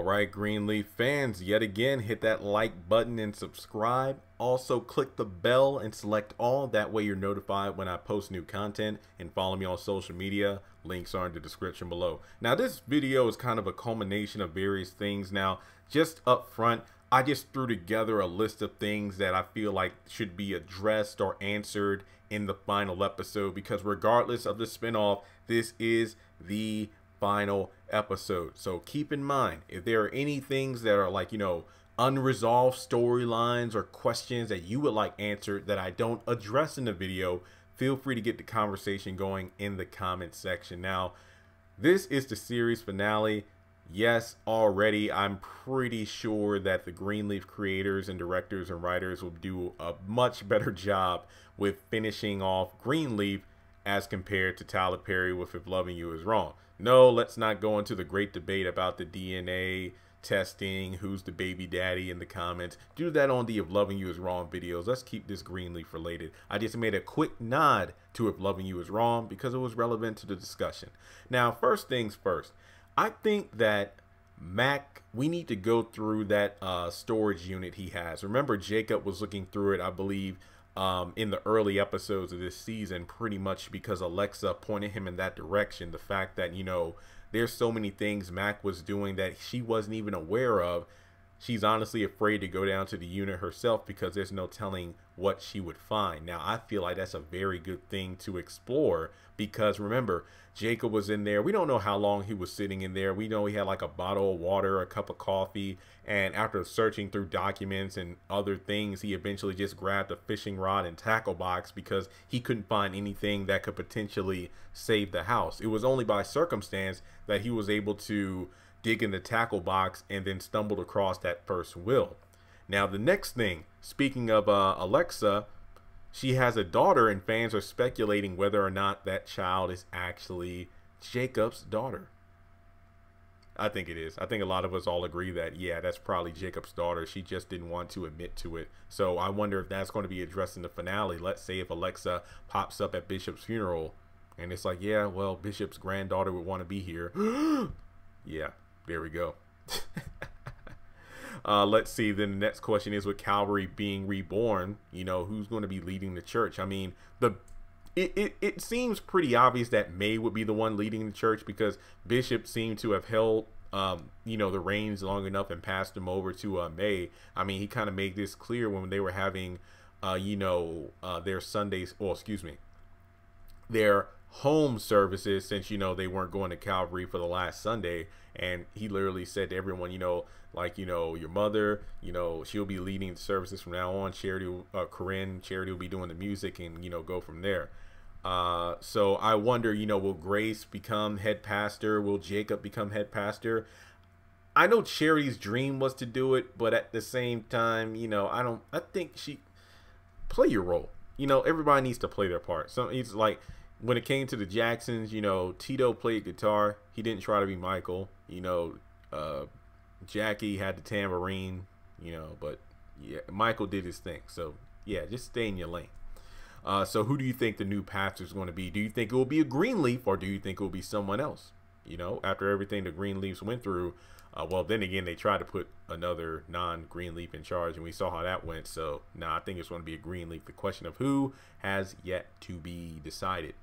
Alright, Greenleaf fans, yet again, hit that like button and subscribe. Also, click the bell and select all. That way you're notified when I post new content, and follow me on social media. Links are in the description below. Now, this video is kind of a culmination of various things. Now, just up front, I just threw together a list of things that I feel like should be addressed or answered in the final episode, because regardless of the spinoff, this is the final episode. So keep in mind, if there are any things that are like, unresolved storylines or questions that you would like answered that I don't address in the video, feel free to get the conversation going in the comment section. Now, this is the series finale. Yes, already I'm pretty sure that the Greenleaf creators and directors and writers will do a much better job with finishing off Greenleaf as compared to Tyler Perry with If Loving You Is Wrong. No, let's not go into the great debate about the DNA testing, who's the baby daddy in the comments. Do that on the If Loving You Is Wrong videos. Let's keep this Greenleaf related. I just made a quick nod to If Loving You Is Wrong because it was relevant to the discussion. Now, first things first, I think that Mac, we need to go through that storage unit he has. Remember, Jacob was looking through it, I believe, in the early episodes of this season, pretty much because Alexa pointed him in that direction. The fact that, there's so many things Mac was doing that she wasn't even aware of. She's honestly afraid to go down to the unit herself because there's no telling what she would find. Now, I feel like that's a very good thing to explore because remember, Jacob was in there. We don't know how long he was sitting in there. We know he had like a bottle of water, a cup of coffee, and after searching through documents and other things, he eventually just grabbed a fishing rod and tackle box because he couldn't find anything that could potentially save the house. It was only by circumstance that he was able to dig in the tackle box and then stumbled across that first will. Now, the next thing, speaking of Alexa, she has a daughter and fans are speculating whether or not that child is actually Jacob's daughter. I think it is. I think a lot of us all agree that, yeah, that's probably Jacob's daughter. She just didn't want to admit to it. So I wonder if that's going to be addressed in the finale. Let's say if Alexa pops up at Bishop's funeral and it's like, yeah, well, Bishop's granddaughter would want to be here. Yeah, there we go. Let's see. Then the next question is, with Calvary being reborn, who's going to be leading the church? I mean, it seems pretty obvious that May would be the one leading the church because Bishop seemed to have held, the reins long enough and passed them over to May. I mean, he kind of made this clear when they were having, their Sundays, or excuse me, their home services, since they weren't going to Calvary for the last Sunday, and he literally said to everyone, your mother, she'll be leading the services from now on. Carden, Charity will be doing the music, and go from there. So I wonder, will Grace become head pastor? Will Jacob become head pastor? I know Charity's dream was to do it, but at the same time, I think she play your role. Everybody needs to play their part. So it's like, when it came to the Jacksons, Tito played guitar. He didn't try to be Michael. Jackie had the tambourine, but yeah, Michael did his thing. So yeah, just stay in your lane. So who do you think the new pastor is going to be? Do you think it will be a Greenleaf, or do you think it will be someone else? After everything the Greenleafs went through, well, then again, they tried to put another non-Greenleaf in charge, and we saw how that went. So now I think it's going to be a Greenleaf. The question of who has yet to be decided.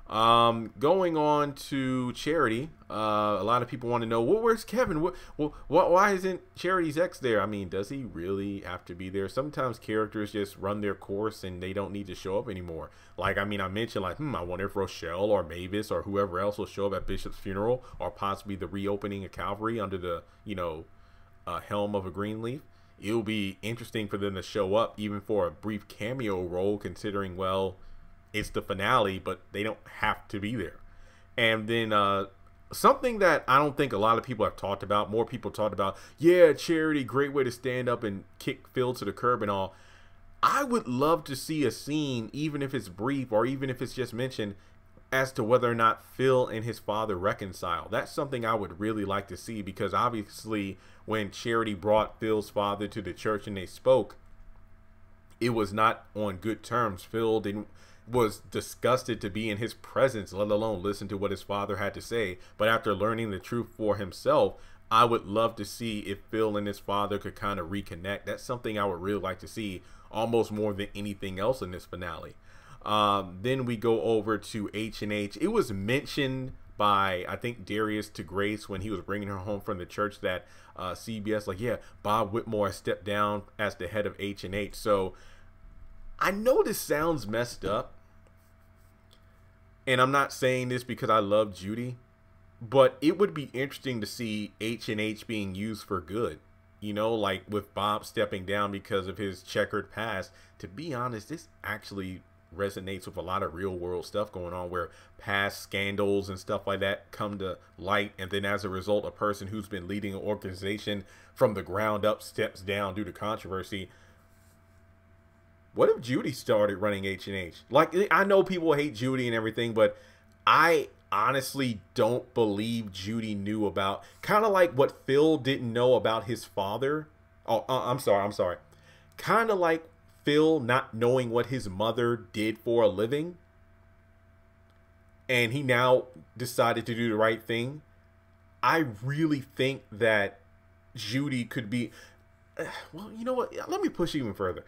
Going on to Charity, a lot of people want to know, well, where's Kevin? Why isn't Charity's ex there? I mean, does he really have to be there? Sometimes characters just run their course and they don't need to show up anymore. Like, I mean, I mentioned like, I wonder if Rochelle or Mavis or whoever else will show up at Bishop's funeral, or possibly the reopening of Calvary under the, helm of a Greenleaf. It'll be interesting for them to show up even for a brief cameo role, considering, well, it's the finale, but they don't have to be there. And then something that I don't think a lot of people have talked about, more people talked about, yeah, Charity, great way to stand up and kick Phil to the curb and all. I would love to see a scene, even if it's brief or even if it's just mentioned, as to whether or not Phil and his father reconcile. That's something I would really like to see, because obviously when Charity brought Phil's father to the church and they spoke, it was not on good terms. Phil was disgusted to be in his presence, let alone listen to what his father had to say. But after learning the truth for himself, I would love to see if Phil and his father could kind of reconnect. That's something I would really like to see, almost more than anything else in this finale. Then we go over to H&H. It was mentioned by, I think, Darius to Grace when he was bringing her home from the church that CBS, like, yeah, Bob Whitmore stepped down as the head of H&H. So I know this sounds messed up, and I'm not saying this because I love Judy, but it would be interesting to see H&H being used for good. You know, like with Bob stepping down because of his checkered past. To be honest, this actually resonates with a lot of real world stuff going on, where past scandals and stuff like that come to light, and then as a result, a person who's been leading an organization from the ground up steps down due to controversy. What if Judy started running H&H? Like, I know people hate Judy and everything, but I honestly don't believe Judy knew about, kind of like what Phil didn't know about his father. Oh, I'm sorry. Kind of like Phil not knowing what his mother did for a living, and he now decided to do the right thing. I really think that Judy could be, well, you know what? Let me push even further.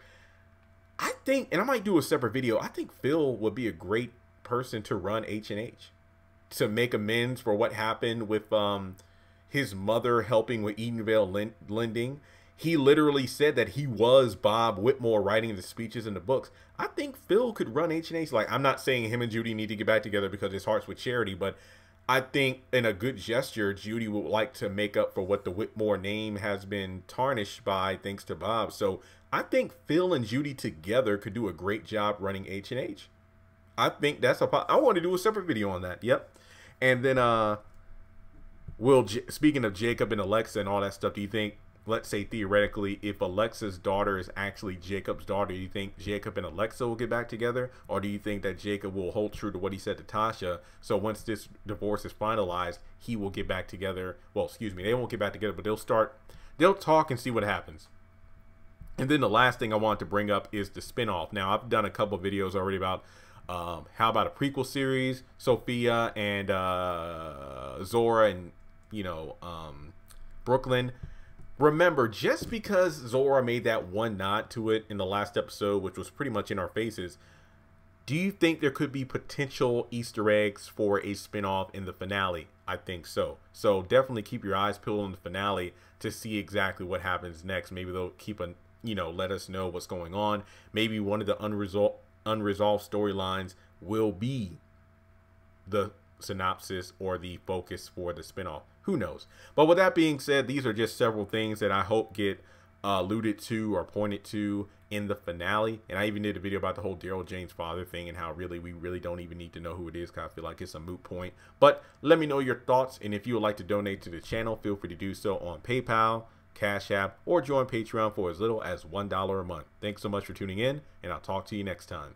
I think, and I might do a separate video, I think Phil would be a great person to run H&H, to make amends for what happened with his mother helping with Edenvale lending. He literally said that he was Bob Whitmore writing the speeches in the books. I think Phil could run H&H. Like, I'm not saying him and Judy need to get back together because his heart's with charity, but I think in a good gesture, Judy would like to make up for what the Whitmore name has been tarnished by thanks to Bob. So I think Phil and Judy together could do a great job running H&H. I think that's I want to do a separate video on that. Yep. And then, speaking of Jacob and Alexa and all that stuff, do you think, let's say theoretically, if Alexa's daughter is actually Jacob's daughter, do you think Jacob and Alexa will get back together? Or do you think that Jacob will hold true to what he said to Tasha? So once this divorce is finalized, he will get back together. Well, excuse me, they won't get back together, but they'll talk and see what happens. And then the last thing I want to bring up is the spinoff. Now, I've done a couple videos already about how about a prequel series, Sophia and Zora and, you know, Brooklyn. Remember, just because Zora made that one nod to it in the last episode, which was pretty much in our faces, do you think there could be potential Easter eggs for a spinoff in the finale? I think so. So definitely keep your eyes peeled on the finale to see exactly what happens next. Maybe they'll keep a, you know, let us know what's going on. Maybe one of the unresolved storylines will be the synopsis or the focus for the spinoff. Who knows? But with that being said, these are just several things that I hope get alluded to or pointed to in the finale. And I even did a video about the whole Daryl Jane's father thing and how we really don't even need to know who it is, because I feel like it's a moot point. But let me know your thoughts, and if you would like to donate to the channel, feel free to do so on PayPal, Cash App, or join Patreon for as little as $1 a month. Thanks so much for tuning in, and I'll talk to you next time.